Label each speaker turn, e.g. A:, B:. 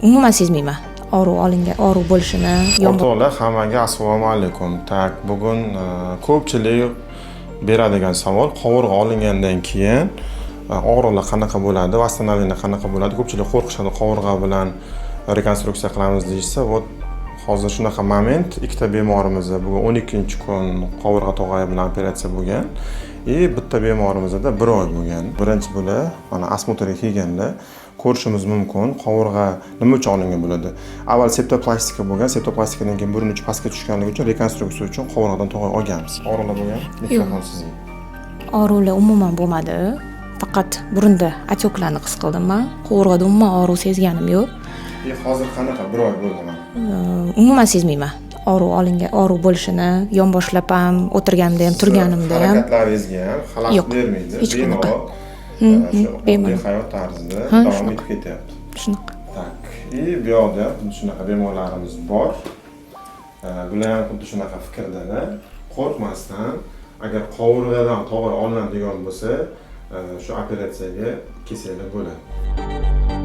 A: umuman sezmayman og'riq bo'lishini.
B: O'rtoqlar, hammaga assalomu alaykum. Tak, bugun ko'pchilik beradigan savol, qovurg'a olingandan keyin og'riqlar qanaqa bo'ladi, восстановление qanaqa bo'ladi? Ko'pchilik qo'rqishadi, qovurg'a bilan rekonstruksiya qilamiz deyishsa, hozir shunaqa moment, ikkita bemorimizda bugun 12-kun qovurg'a tog'ay bilan operatsiya bo'lgan. Bitta bemorimizda 1 oy bo'lgan. Birinchi bo'lib, mana osmotrga kelganda ko'rishimiz mumkin, qovurg'a nima uchun olingan bo'ladi. Avval septoplastika bo'lgan, septoplastikadan keyin burun uchi pastga tushganligi uchun rekonstruksiya uchun qovurg'adan tog'ay olganmiz. Og'riqlar bo'lgan? Mikrofon sizga.
A: Og'riqlar umuman bo'lmadi. Faqat burunda отёкlarni his qildim men. Qovurg'ada umuman og'riq sezganim yo'q.
B: Hozir qanaqa 1 oy bo'ldi mana?
A: Umuman sezmayman. Og'riq bo'lishini yonboshlab ham, o'tirganimda ham, turganimda ham.
B: Harakatlaringizga ham xalaqit bermaydi.
A: Hech qanaqa.
B: Bemalol hayot tarzida davom etib ketyapti.
A: Shunaqa.
B: Tak. Bu yoqda shunaqa bemorlarimiz bor. Bular ham xuddi shunaqa fikrda, qo'rqmasdan, agar qovurg'adan tog'ay olinadigan bo'lsa, shu operatsiyaga kelsanglar bo'ladi.